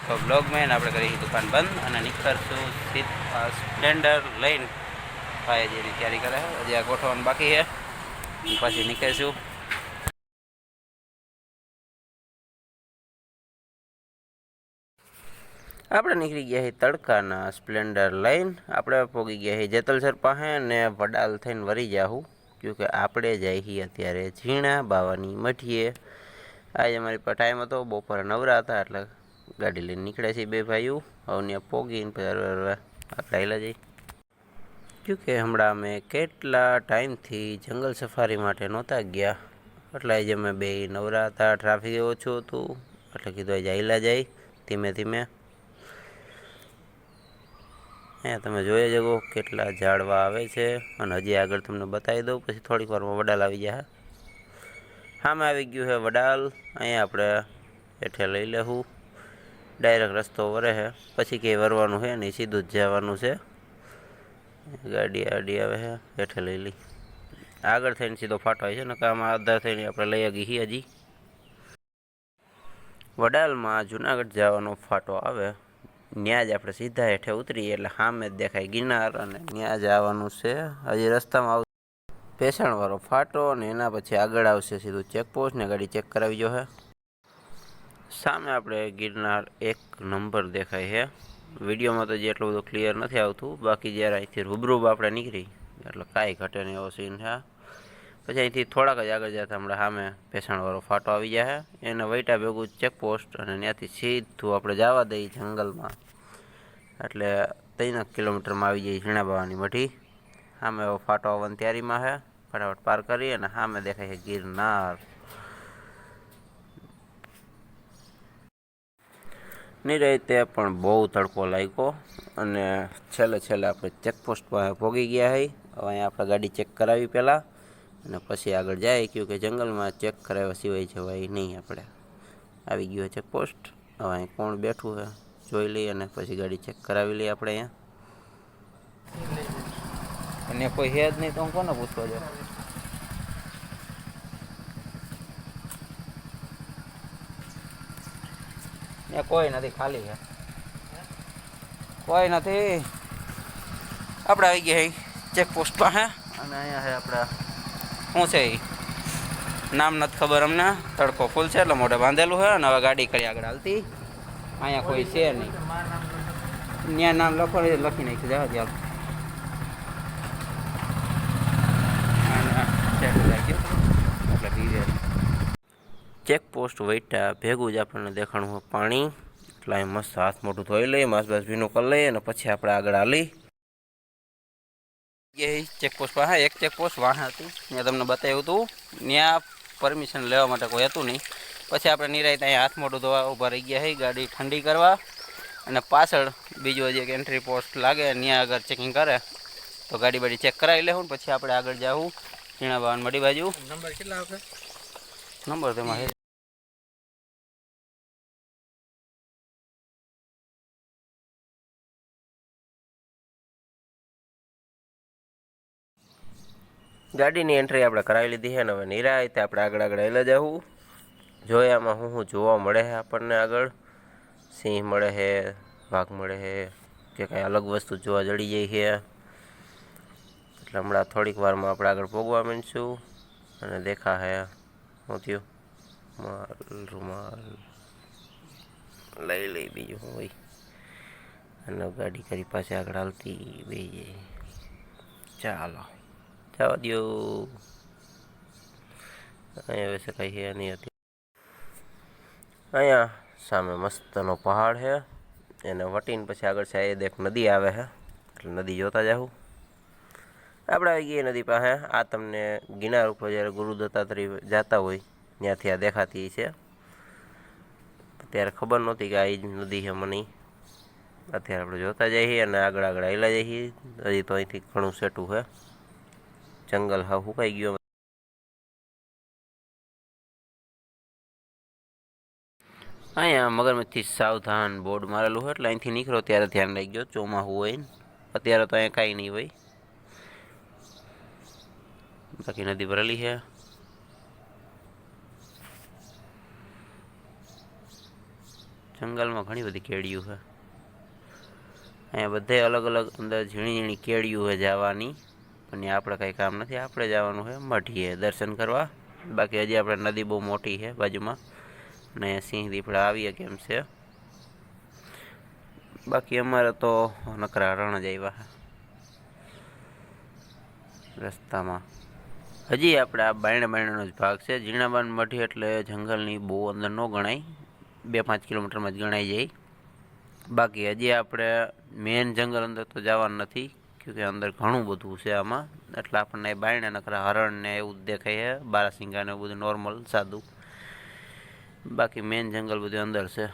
તો બ્લોગમાં આપણે કરી દુકાન બંધ અને નીકળશું સ્પ્લેન્ડર લઈને ભાઈજીની તૈયારી કરે હજી આ ગોઠવવાનું બાકી છે પછી નીકળીશું. આપણે નીકળી ગયા છીએ તડકાના સ્પ્લેન્ડર લઈને. આપણે પહોંચી ગયા છીએ જેતલસર પાસે ને વડાલ થઈને વરી જાઉં કે આપણે જાય છીએ અત્યારે ઝીણા બાવાની મઠીએ. આજે અમારી પાસે ટાઈમ હતો, બપોરે નવરા હતા એટલે ગાડી લઈને નીકળ્યા છીએ બે ભાઈઓ. હવે પોગીને પછી આપણે હાઈલા જઈએ કે હમણાં અમે કેટલા ટાઈમથી જંગલ સફારી માટે નહોતા ગયા એટલે આજે અમે બે નવરા હતા, ટ્રાફિક ઓછું હતું એટલે કીધું આજે હાઈલા જાય ધીમે ધીમે. અહીંયા તમે જોઈ શકો કેટલા ઝાડવા આવે છે અને હજી આગળ તમને બતાવી દઉં પછી થોડીક વારમાં વડાલ આવી જાય. સામે આવી ગયું છે વડાલ. અહીંયા આપણે હેઠે લઈ લેવું, ડાયરેક્ટ રસ્તો વરે છે પછી ક્યાંય વરવાનું છે નહીં, સીધું જ જવાનું છે. ગાડી આવે છે, હેઠે લઈ લઈ આગળ થઈને સીધો ફાટો હોય છે ને આમાં આધાર થઈને આપણે લઈ ગઈ છીએ. હજી વડાલમાં જુનાગઢ જવાનો ફાટો આવે ત્યાં જ આપણે સીધા હેઠે ઉતરીએ એટલે સામે જ દેખાય ગિરનાર અને ત્યાં જવાનું છે. હજી રસ્તામાં પેસણવાળો ફાટો અને એના પછી આગળ આવશે સીધું ચેકપોસ્ટ ને ગાડી ચેક કરાવી જો છે. સામે આપણે ગિરનાર 1 નંબર દેખાય છે. વિડીયોમાં તો જે એટલું બધું ક્લિયર નથી આવતું, બાકી જ્યારે અહીંથી રૂબરૂ આપણે નીકળી એટલે કાંઈ ઘટે નહીં એવો સીન છે. પછી અહીંથી થોડાક જ આગળ જતા હમણાં સામે પેસણવાળો ફાટો આવી જાય એને વૈટા ભેગું ચેકપોસ્ટ અને ત્યાંથી સીધું આપણે જવા દઈએ જંગલમાં એટલે 3 કિલોમીટરમાં આવી જાય ઝીણા બાવાની મઠી. સામે એવો ફાટો આવવાની તૈયારીમાં છે, ફટાફટ પાર કરી અને સામે દેખાય છે ગિરનાર. નિરાતે પણ બહુ તડકો લાગ્યો અને છેલ્લે આપણે ચેકપોસ્ટ પર પહોંચી ગયા છે. હવે અહીંયા આપણે ગાડી ચેક કરાવી પહેલાં અને પછી આગળ જાય કે જંગલમાં ચેક કરાવ્યા સિવાય જવાય નહીં. આપણે આવી ગયું છે ચેકપોસ્ટ. હવે અહીં કોણ બેઠું છે જોઈ લઈએ અને પછી ગાડી ચેક કરાવી લઈએ આપણે અહીંયા. અને કોઈ હે જ નહીં તો હું કોને પૂછવા જાઉં? ત્યાં કોઈ નથી, ખાલી છે, કોઈ નથી. આપણે આવી ગયા ચેકપોસ્ટ પાસે અને અહીંયા છે આપણે શું છે નામ નથી ખબર અમને, તડકો ફૂલ છે એટલે મોઢે બાંધેલું છે અને હવે ગાડી કરી આગળ હાલતી. અહીંયા કોઈ છે નહીં, ત્યાં નામ લખો લખી નાખી જવા દે. ચેકપોસ્ટ વૈટા ભેગું જ આપણને દેખાણું પાણી એટલે અહીં મસ્ત હાથ મોઢું ધોઈ લઈએ, માસ ભીનું કરી લઈએ અને પછી આપણે આગળ હાલી. એ ચેકપોસ્ટ પાસે એક ચેકપોસ્ટ વાહન હતી ત્યાં તમને બતાવ્યું હતું, ત્યાં પરમિશન લેવા માટે કોઈ હતું નહીં. પછી આપણે નિરાંતે અહીંયા હાથ મોઢું ધોવા ઊભા રહી ગયા છે ગાડી ઠંડી કરવા અને પાછળ બીજો હજી એક એન્ટ્રી પોસ્ટ લાગે ત્યાં આગળ ચેકિંગ કરે તો ગાડી ચેક કરાવી લેવું પછી આપણે આગળ જાવું ઝીણા બાવન મડી બાજુ. નંબર કેટલા આપણે? નંબર તેમાં છે ગાડીની એન્ટ્રી આપણે કરાવી લીધી છે ને હવે નિરાંતે આપણે આગળ હેલા જવું. જોયામાં શું જોવા મળે છે આપણને આગળ? સિંહ મળે છે, વાઘ મળે છે કે કાંઈ અલગ વસ્તુ જોવા જડી જાય છે. એટલે હમણાં થોડીક વારમાં આપણે આગળ પોગવા માંડીશું અને દેખા હે શું થયું. રૂમાલ લઈ બીજું શું હોય અને ગાડી કરી પાસે આગળ હાલતી બે જાય. ચાલો જવા દો. અહીંયા વૈસે કાંઈ છે નહીં હતી. અહીંયા સામે મસ્તનો પહાડ છે એને વટીને પછી આગળ સાહેબ એક નદી આવે છે એટલે નદી જોતા જાઉં. આપણે આવી ગઈએ નદી પાસે. આ તમને ગિરનાર ઉપર જ્યારે ગુરુ દત્તાત્રેય જતા હોય ત્યાંથી આ દેખાતી છે. ત્યારે ખબર નહોતી કે આ જ નદી છે મને. અત્યારે આપણે જોતા જઈએ અને આગળ હાલ્યા જઈએ. હજી તો અહીંથી ઘણું સેટું છે, જંગલ હા સુકાઈ ગયો. અહીંયા મગરમચ્છથી સાવધાન બોર્ડ મારેલું હોય એટલે અહીંથી નીકળો ત્યારે ધ્યાન રાખી ગયો ચોમાસું હોય ને. અત્યારે તો અહીંયા કાંઈ નહીં હોય, બાકી નદી ભરેલી છે. જંગલમાં ઘણી બધી કેળિયું છે. અહીંયા બધે અલગ અલગ અંદર ઝીણી ઝીણી કેળિયું છે જવાની, પણ આપણે કંઈ કામ નથી. આપણે જવાનું છે મઢીએ દર્શન કરવા. બાકી હજી આપણે નદી બહુ મોટી છે બાજુમાં, ને સિંહ દીપડા આવીએ કેમ છે. બાકી અમારે તો નકરા રણ જ આવ્યા રસ્તામાં. હજી આપણે આ બાયણાનો જ ભાગ છે. ઝીણાબાન મઢી એટલે જંગલની બહુ અંદર ન ગણાય, 2-5 કિલોમીટરમાં જ ગણાઈ જાય. બાકી હજી આપણે મેન જંગલ અંદર તો જવાનું નથી, કેમકે અંદર ઘણું બધું છે આમાં. એટલે આપણને બાયણા નકરા હરણ ને એવું જ દેખાય છે, બારાસિંગા ને એવું બધું નોર્મલ સાદું. બાકી મેન જંગલ બધું અંદર છે.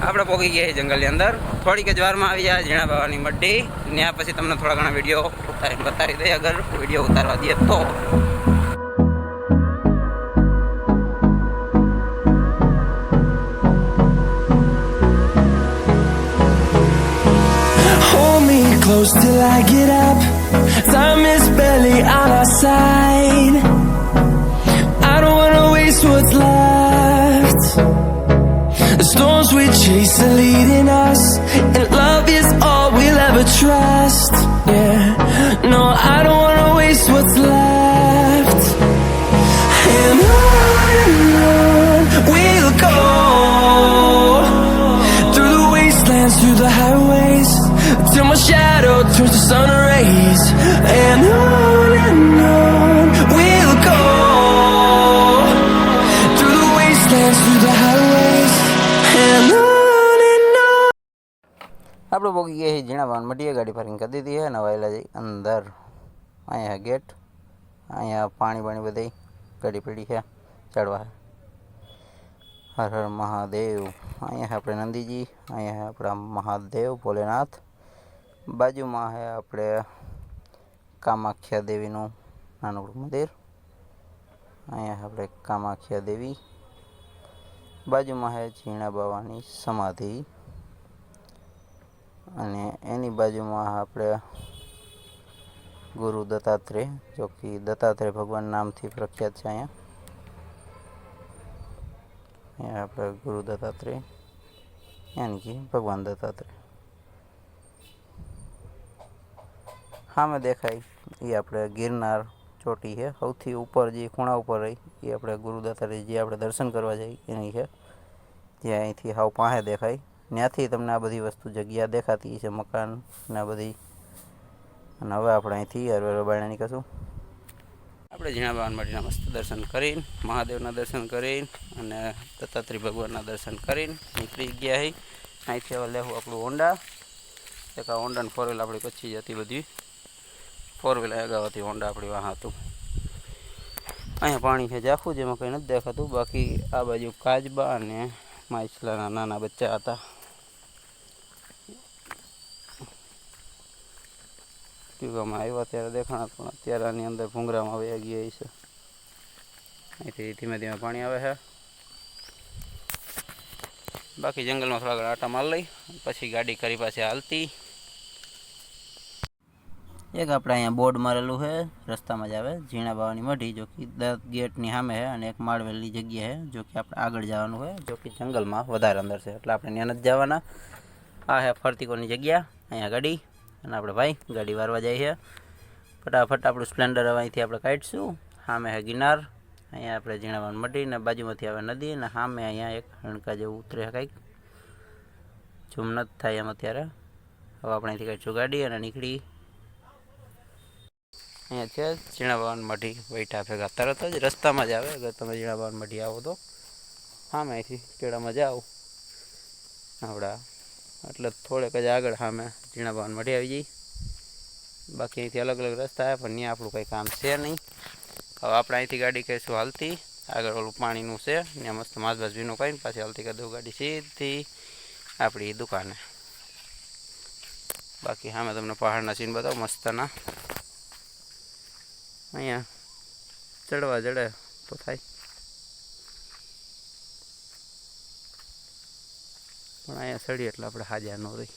આપણે પહોંચી ગયા જંગલની અંદર. થોડીક જ વારમાં આવી જાય ઝીણા બાવાની મઢી. ત્યાં પછી તમને થોડા ઘણા વિડીયો ઉતારીને બતાવી દઈએ, અગર વિડીયો ઉતારવા દઈએ તો. Close till I get up. Time is barely on our side. I don't wanna waste what's left. The storms we chase are leading us, and love is all we'll ever trust. Yeah, no, I don't wanna waste what's left. And on we'll go, through the wastelands, through the highways, till my shadow turns to sun rays. And on we'll go, through the wastelands, through the highways, and on. આપણે પહોંચી ગયા છીએ ઝીણાબાન મઢીએ. ગાડી parking કરી દીધી છે, નવાયેલા જઈ અંદર. અહીંયા ગેટ, અહીંયા પાણી બધી ગાડી પડી છે ચડવા. હર હર મહાદેવ. અહીંયા આપણે નંદીજી, અહીંયા આપણા મહાદેવ ભોલેનાથ. બાજુમાં છે આપણે કામાખ્યા દેવીનું નાનકડું મંદિર. અહીંયા આપણે કામાખ્યા દેવી. બાજુમાં છે ઝીણા બાવાની સમાધિ, અને એની બાજુમાં આપણે ગુરુ દત્તાત્રેય, જો કે દત્તાત્રેય ભગવાન નામથી પ્રખ્યાત છે. અહીંયા આપણે ગુરુ દત્તાત્રેય, યાની કે ભગવાન દત્તાત્રેય. સામે દેખાય એ આપણે ગિરનાર ચોટી છે, સૌથી ઉપર જે ખૂણા ઉપર રહી એ આપણે ગુરુ દત્તાત્રેય જે આપણે દર્શન કરવા જઈએ એની છે, જે અહીંથી સાવ પાસે દેખાય. ત્યાંથી તમને આ બધી વસ્તુ જગ્યા દેખાતી છે, મકાન ને આ બધી. અને હવે આપણે અહીંથી હરવેર બાયણા નીકળશું. આપણે ઝીણાબાન મઢીના મસ્ત દર્શન કરીને, મહાદેવના દર્શન કરીને અને દત્તાત્રેય ભગવાનના દર્શન કરીને નીકળી ગયા અહીં. અહીંથી હવે લેવું આપણું હોન્ડા. એક આ હોન્ડા ને 4 વ્હીલ આપણી પછી જતી બધી. 4 વ્હીલ અગાઉથી હોન્ડા આપણી વાહ હતું. અહીંયા પાણી છે જાખું, જેમાં કંઈ નથી દેખાતું. બાકી આ બાજુ કાચબા અને માછલાના નાના બચ્ચા હતા. ટ્યુબમાં આવ્યા ત્યારે દેખાણા, પણ અત્યારે આની અંદર ભૂંગરામાં વયા ગયા છે. અહીંથી ધીમે ધીમે પાણી આવે છે. બાકી જંગલમાં થોડા ઘણા આટા માર લઈ પછી ગાડી કરી પાછી હાલતી. એક આપણે અહીંયા બોર્ડ મારેલું છે, રસ્તામાં જ આવે ઝીણા બાવાની મઢી, જો કે ગેટની સામે છે. અને એક માળવેલની જગ્યા છે, જો કે આપણે આગળ જવાનું હોય, જો કે જંગલમાં વધારે અંદર છે એટલે આપણે ત્યાં નથી જવાના. આ છે ફરતીકોની જગ્યા, અહીંયા ગાડી. અને આપણે ભાઈ ગાડી વારવા જાય છે. ફટાફટ આપણું સ્પ્લેન્ડર હવે અહીંથી આપણે કાઢીશું. સામે છે ગિરનાર, અહીંયા આપણે ઝીણાબાન મઢી, ને બાજુમાંથી આવે નદી, અને સામે અહીંયા એક હણકા જેવું ઉતરે છે કંઈક, ઝૂમ નથી થાય એમ અત્યારે. હવે આપણે અહીંથી કાઢીશું ગાડી અને નીકળી. અહીંયા છે ઝીણાબાન મઢી વૈઠા ભેગા, તરત જ રસ્તામાં જ આવે. અગર તમે ઝીણાબાન મઢી આવો તો સામે અહીંથી કેળામાં જાઓ આપણા, એટલે થોડેક જ આગળ સામે ઝીણાબાન મઢી આવી જઈ. બાકી અહીંથી અલગ અલગ રસ્તા આવે, પણ ત્યાં આપણું કંઈ કામ છે નહીં. હવે આપણે અહીંથી ગાડી કરીશું હાલતી. આગળ ઓલું પાણીનું છે, ત્યાં મસ્ત માછ ભીનું કરીને પાછી હાલતી કરી દઉં ગાડી સીધી આપણી દુકાને. બાકી સામે તમને પહાડના સીન બતાવો મસ્તના. અહીંયા ચડવા જડે તો થાય, પણ અહીંયા ચડીએ એટલે આપણે હાજર ન રહી.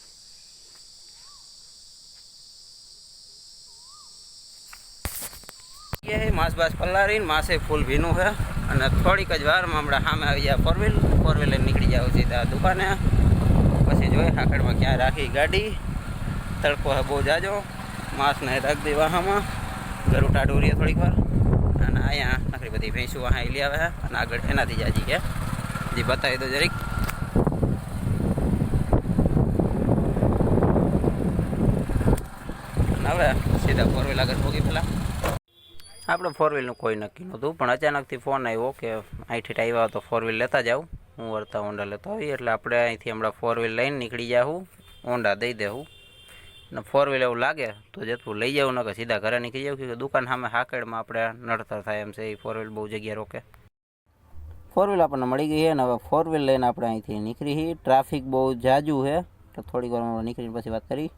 માસ બાસ પલારીને માસે ફૂલ ભીનું છે. અને થોડીક જ વારમાં હમણાં સામે આવી જાય 4 વ્હીલ. ફોર વ્હીલર નીકળી જાવ સીધા દુકાને. પછી જોઈએ હાકડમાં ક્યાં રાખી ગાડી. તડકો હે બહુ જાજો, માસને રાખી દઈ વાહામાં, ઘરું ટાઢું રહીએ થોડીક વાર. અને અહીંયા આખરી બધી ભેંસું વાહા લઈ આવે છે અને આગળ એનાથી જાજી કે જે બતાવી દો જરીક. હવે સીધા ફોર વ્હીલ આગળ પહોંચી પેલા. આપણે ફોર વ્હીલનું કોઈ નક્કી નહોતું, પણ અચાનકથી ફોન આવ્યો કે અહીંથી આવ્યા તો ફોર વ્હીલ લેતા જાઉં. હું વળતા હોન્ડા લેતો આવી એટલે આપણે અહીંથી હમણાં ફોર વ્હીલ લઈને નીકળી જાઉં, હોન્ડા દઈ દેવું. અને ફોર વ્હીલ એવું લાગે તો જેટલું લઈ જાઉં, ન કે સીધા ઘરે નીકળી જાઉં, કે દુકાન સામે હાકડમાં આપણે નડતર થાય એમ છે. એ ફોર વ્હીલ બહુ જગ્યા રોકે. ફોર વ્હીલ આપણને મળી ગઈ છે ને હવે ફોર વ્હીલ લઈને આપણે અહીંથી નીકળી. ટ્રાફિક બહુ જાજુ છે તો થોડીક વારમાં નીકળીને પછી વાત કરી.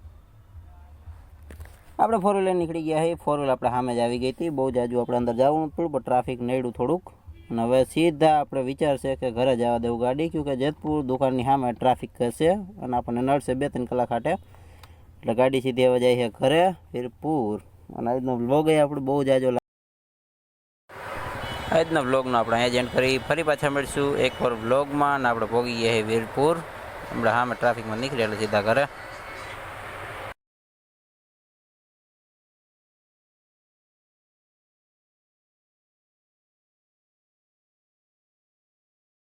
આપણે ફોર વ્હીલર નીકળી ગયા છે. ફોર વ્હીલ આપણે સામે જ આવી ગઈ હતી. બહુ જાજુ આપણે અંદર જવાનું પડ્યું, પણ ટ્રાફિક નડ્યું થોડુંક. અને હવે સીધા આપણે વિચાર છે કે ઘરે જવા દેવું ગાડી, કેમકે જેતપુર દુકાનની સામે ટ્રાફિક હશે અને આપણને નડશે 2-3 કલાક હાટે. એટલે ગાડી સીધી હવે જાય છે ઘરે વીરપુર. અને આજનો વ્લોગ એ આપણે બહુ જાજો આજના વ્લોગનો આપણે અહીંયા જ એન્ડ કરી. ફરી પાછા મળીશું એક વાર વ્લોગમાં. અને આપણે પહોંચી ગયા છીએ વીરપુર. હમણાં સામે ટ્રાફિકમાં નીકળ્યા એટલે સીધા ઘરે.